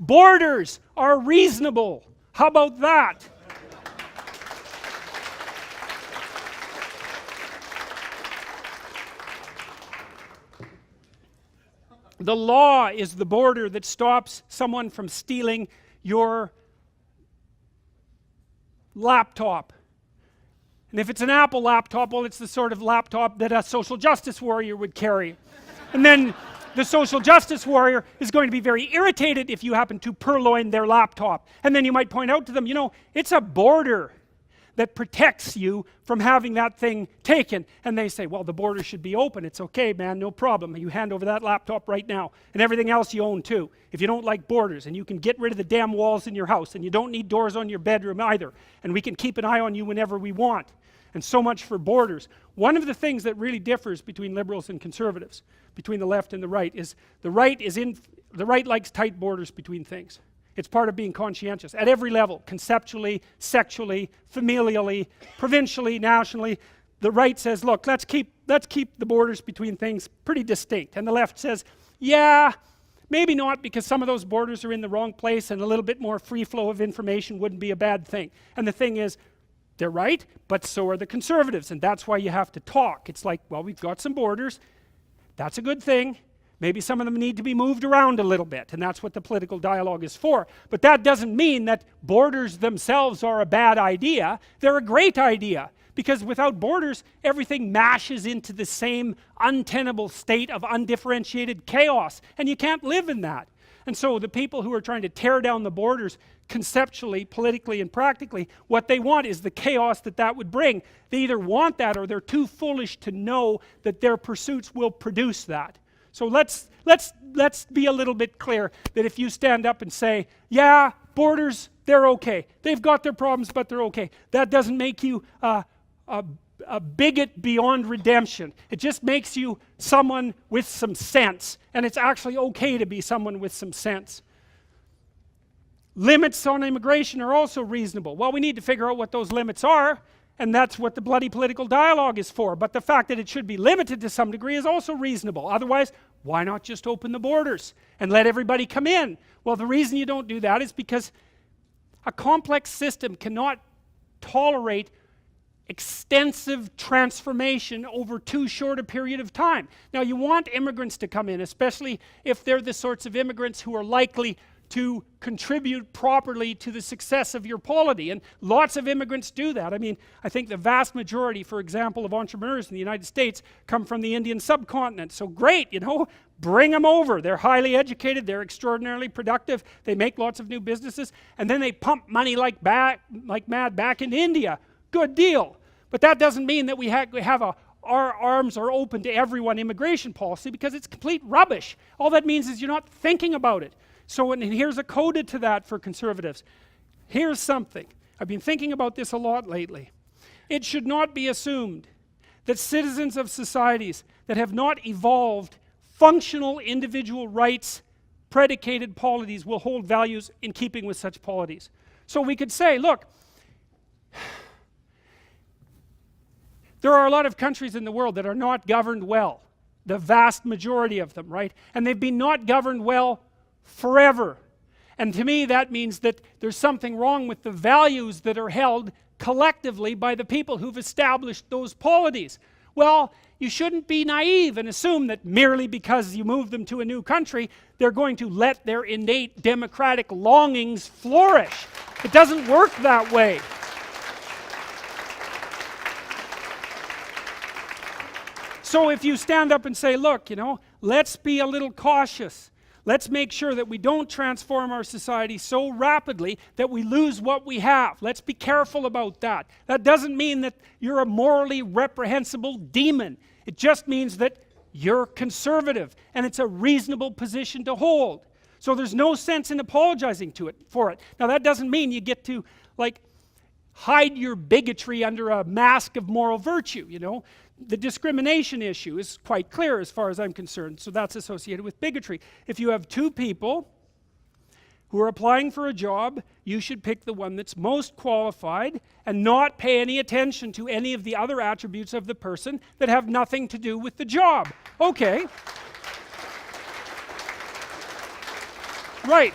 Borders are reasonable. How about that? The law is the border that stops someone from stealing your laptop. And if it's an Apple laptop, well, it's the sort of laptop that a social justice warrior would carry. And then the social justice warrior is going to be very irritated if you happen to purloin their laptop. And then you might point out to them, you know, it's a border that protects you from having that thing taken. And they say, well, the border should be open. It's okay, man, no problem. You hand over that laptop right now. And everything else you own too. If you don't like borders, and you can get rid of the damn walls in your house, and you don't need doors on your bedroom either. And we can keep an eye on you whenever we want. And so much for borders. One of the things that really differs between liberals and conservatives, between the left and the right, is the right likes tight borders between things. It's part of being conscientious at every level, conceptually, sexually, familially, provincially, nationally. The right says, look, let's keep the borders between things pretty distinct. And the left says, yeah, maybe not, because some of those borders are in the wrong place, and a little bit more free flow of information wouldn't be a bad thing. And the thing is, they're right, but so are the conservatives, and that's why you have to talk. It's like, well, we've got some borders. That's a good thing. Maybe some of them need to be moved around a little bit, and that's what the political dialogue is for. But that doesn't mean that borders themselves are a bad idea. They're a great idea, because without borders, everything mashes into the same untenable state of undifferentiated chaos, and you can't live in that. And so the people who are trying to tear down the borders conceptually, politically, and practically, what they want is the chaos that would bring. They either want that, or they're too foolish to know that their pursuits will produce that. So let's be a little bit clear that if you stand up and say, yeah, borders, they're okay. They've got their problems, but they're okay. That doesn't make you a bigot beyond redemption. It just makes you someone with some sense. And it's actually okay to be someone with some sense. Limits on immigration are also reasonable. Well, we need to figure out what those limits are, and that's what the bloody political dialogue is for. But the fact that it should be limited to some degree is also reasonable. Otherwise, why not just open the borders and let everybody come in? Well, the reason you don't do that is because a complex system cannot tolerate extensive transformation over too short a period of time. Now, you want immigrants to come in, especially if they're the sorts of immigrants who are likely to contribute properly to the success of your polity, and lots of immigrants do that. I mean, I think the vast majority, for example, of entrepreneurs in the United States come from the Indian subcontinent. So great, you know, bring them over. They're highly educated, they're extraordinarily productive, they make lots of new businesses, and then they pump money like mad back into India. Good deal. But that doesn't mean that we have our arms are open to everyone immigration policy, because it's complete rubbish. All that means is you're not thinking about it. So, and here's a coda to that for conservatives. Here's something. I've been thinking about this a lot lately. It should not be assumed that citizens of societies that have not evolved functional individual rights predicated polities will hold values in keeping with such polities. So we could say, look, there are a lot of countries in the world that are not governed well. The vast majority of them, right? And they've been not governed well forever. And to me, that means that there's something wrong with the values that are held collectively by the people who've established those polities. Well, you shouldn't be naive and assume that merely because you move them to a new country, they're going to let their innate democratic longings flourish. It doesn't work that way. So if you stand up and say, look, you know, let's be a little cautious. Let's make sure that we don't transform our society so rapidly that we lose what we have. Let's be careful about that. That doesn't mean that you're a morally reprehensible demon. It just means that you're conservative, and it's a reasonable position to hold. So there's no sense in apologizing for it. Now, that doesn't mean you get to, like, hide your bigotry under a mask of moral virtue, you know. The discrimination issue is quite clear as far as I'm concerned, so that's associated with bigotry. If you have two people who are applying for a job, you should pick the one that's most qualified and not pay any attention to any of the other attributes of the person that have nothing to do with the job. Okay. Right.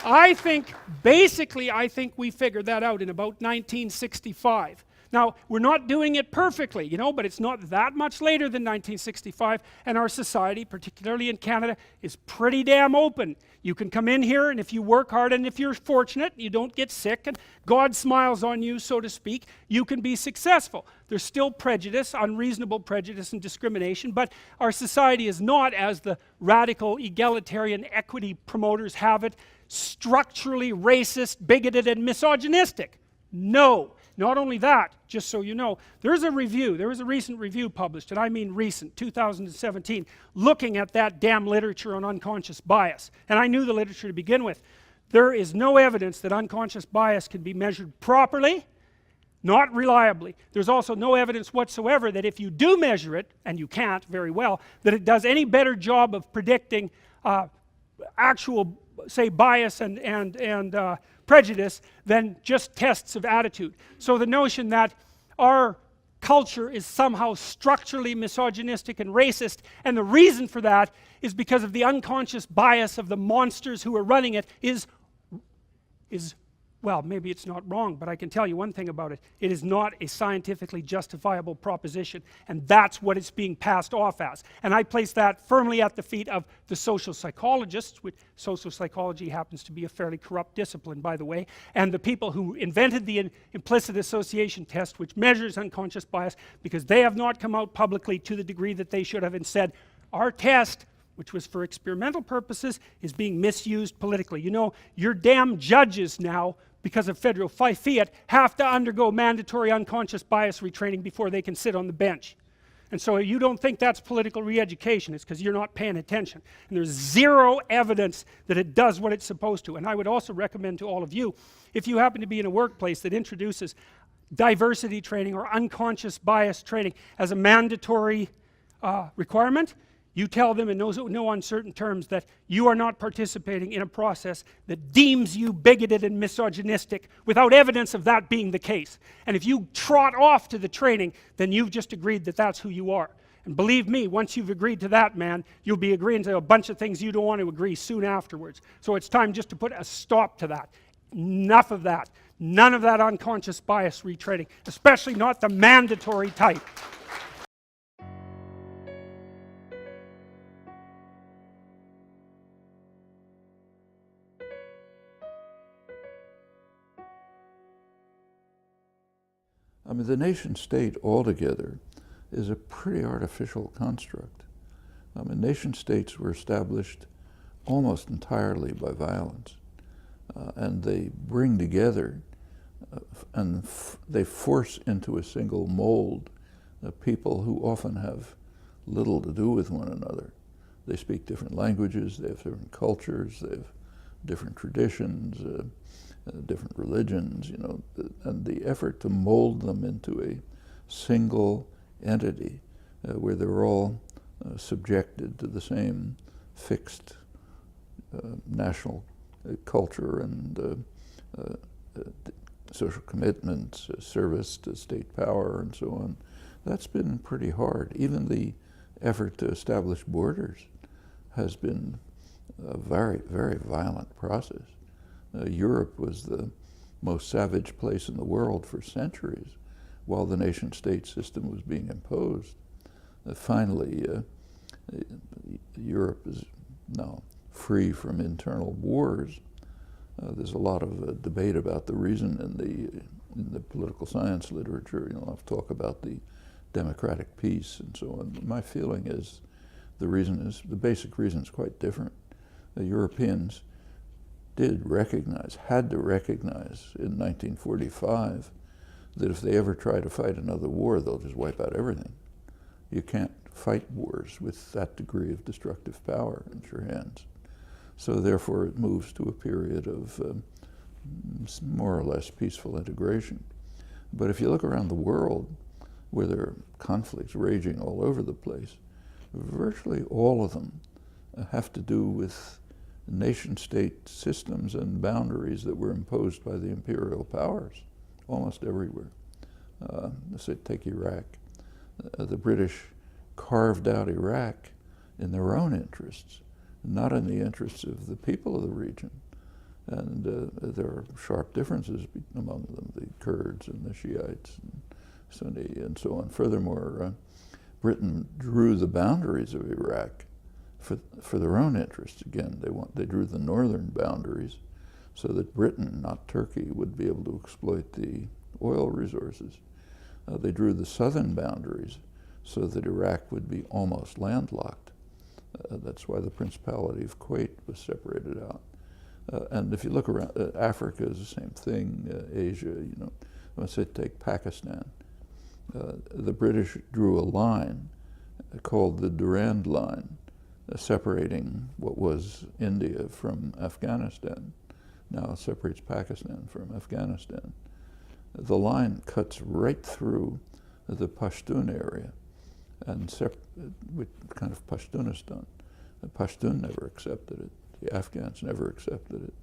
I think, basically, I think we figured that out in about 1965. Now, we're not doing it perfectly, you know, but it's not that much later than 1965, and our society, particularly in Canada, is pretty damn open. You can come in here, and if you work hard, and if you're fortunate, you don't get sick, and God smiles on you, so to speak, you can be successful. There's still prejudice, unreasonable prejudice and discrimination, but our society is not, as the radical egalitarian equity promoters have it, structurally racist, bigoted, and misogynistic. No. Not only that, just so you know, there was a recent review published, and I mean recent, 2017, looking at that damn literature on unconscious bias. And I knew the literature to begin with. There is no evidence that unconscious bias can be measured properly, not reliably. There's also no evidence whatsoever that if you do measure it, and you can't very well, that it does any better job of predicting actual, say, bias and prejudice than just tests of attitude. So the notion that our culture is somehow structurally misogynistic and racist, and the reason for that is because of the unconscious bias of the monsters who are running it is well, maybe it's not wrong, but I can tell you one thing about it. It is not a scientifically justifiable proposition, and that's what it's being passed off as. And I place that firmly at the feet of the social psychologists, which social psychology happens to be a fairly corrupt discipline, by the way, and the people who invented the implicit association test, which measures unconscious bias, because they have not come out publicly to the degree that they should have and said, our test, which was for experimental purposes, is being misused politically. You know, your damn judges now, because of federal fiat, have to undergo mandatory unconscious bias retraining before they can sit on the bench. And so you don't think that's political re-education, it's because you're not paying attention. And there's zero evidence that it does what it's supposed to. And I would also recommend to all of you, if you happen to be in a workplace that introduces diversity training or unconscious bias training as a mandatory requirement, you tell them in no uncertain terms that you are not participating in a process that deems you bigoted and misogynistic without evidence of that being the case. And if you trot off to the training, then you've just agreed that that's who you are. And believe me, once you've agreed to that, man, you'll be agreeing to a bunch of things you don't want to agree soon afterwards. So it's time just to put a stop to that. Enough of that. None of that unconscious bias retraining, especially not the mandatory type. I mean, the nation state altogether is a pretty artificial construct. I mean, nation states were established almost entirely by violence, and they bring together and they force into a single mold people who often have little to do with one another. They speak different languages, they have different cultures, they have different traditions, different religions, you know, and the effort to mold them into a single entity where they're all subjected to the same fixed national culture and social commitments, service to state power, and so on. That's been pretty hard. Even the effort to establish borders has been a very, very violent process. Europe was the most savage place in the world for centuries while the nation-state system was being imposed. Finally, Europe is now free from internal wars. There's a lot of debate about the reason in the political science literature. You know, I've talked about the democratic peace and so on. My feeling is the basic reason is quite different. The Europeans had to recognize in 1945 that if they ever try to fight another war, they'll just wipe out everything. You can't fight wars with that degree of destructive power in your hands. So therefore it moves to a period of more or less peaceful integration. But if you look around the world, where there are conflicts raging all over the place, virtually all of them have to do with nation-state systems and boundaries that were imposed by the imperial powers, almost everywhere. Let's say, take Iraq. The British carved out Iraq in their own interests, not in the interests of the people of the region. And there are sharp differences among them, the Kurds and the Shiites and Sunni and so on. Furthermore, Britain drew the boundaries of Iraq for their own interests. Again, they drew the northern boundaries so that Britain, not Turkey, would be able to exploit the oil resources. They drew the southern boundaries so that Iraq would be almost landlocked. That's why the Principality of Kuwait was separated out. And if you look around, Africa is the same thing, Asia, you know. Let's say take Pakistan. The British drew a line called the Durand Line, separating what was India from Afghanistan. Now it separates Pakistan from Afghanistan. The line cuts right through the Pashtun area, and with kind of Pashtunistan. The Pashtun never accepted it. The Afghans never accepted it.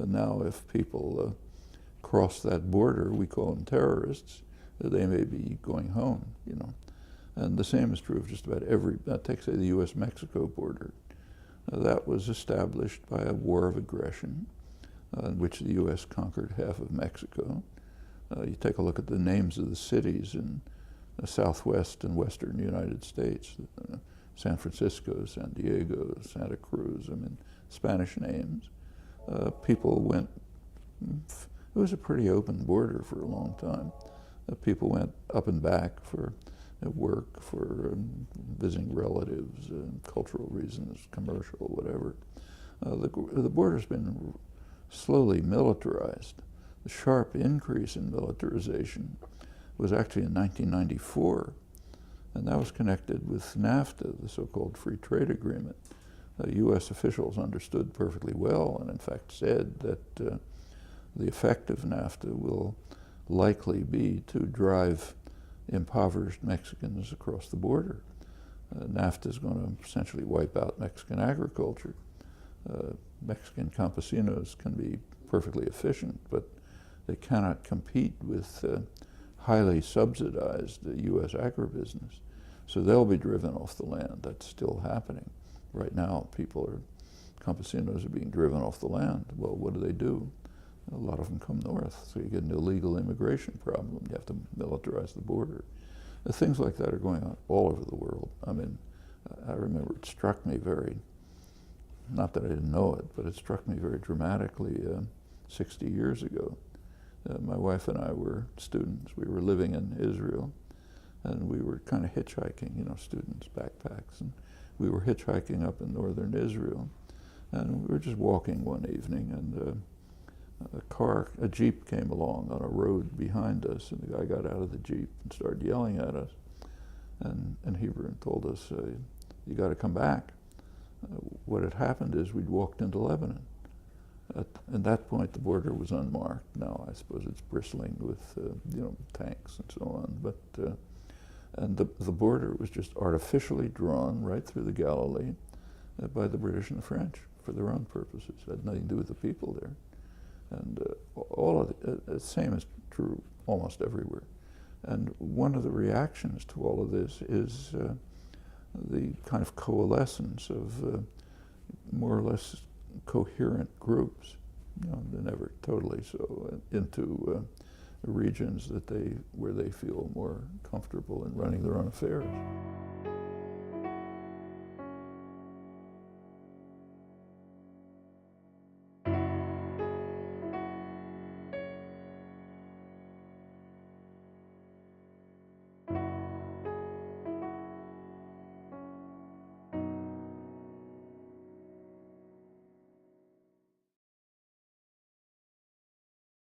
Now if people cross that border, we call them terrorists, they may be going home, you know. And the same is true of just about take say the US-Mexico border. That was established by a war of aggression in which the US conquered half of Mexico. You take a look at the names of the cities in the southwest and western United States, San Francisco, San Diego, Santa Cruz, I mean, Spanish names. People went, it was a pretty open border for a long time. People went up and back for work, for visiting relatives, cultural reasons, commercial, whatever. The border's been slowly militarized. The sharp increase in militarization was actually in 1994, and that was connected with NAFTA, the so-called free trade agreement. U.S. officials understood perfectly well, and in fact said that the effect of NAFTA will likely be to drive impoverished Mexicans across the border. NAFTA is going to essentially wipe out Mexican agriculture. Mexican campesinos can be perfectly efficient, but they cannot compete with highly subsidized U.S. agribusiness. So they'll be driven off the land. That's still happening. Right now, campesinos are being driven off the land. Well, what do? A lot of them come north, so you get an illegal immigration problem. You have to militarize the border. Things like that are going on all over the world. I mean, I remember it struck me not that I didn't know it, but it struck me very dramatically 60 years ago. My wife and I were students. We were living in Israel, and we were kind of hitchhiking, you know, students, backpacks, and we were hitchhiking up in northern Israel, and we were just walking one evening, and a Jeep came along on a road behind us, and the guy got out of the Jeep and started yelling at us, and in Hebrew told us, you got to come back. What had happened is we'd walked into Lebanon. At that point, the border was unmarked. Now, I suppose it's bristling with, tanks and so on. But and the border was just artificially drawn right through the Galilee by the British and the French for their own purposes. It had nothing to do with the people there. And all of the same is true almost everywhere. And one of the reactions to all of this is the kind of coalescence of more or less coherent groups. You know, they're never totally so, into regions where they feel more comfortable in running their own affairs.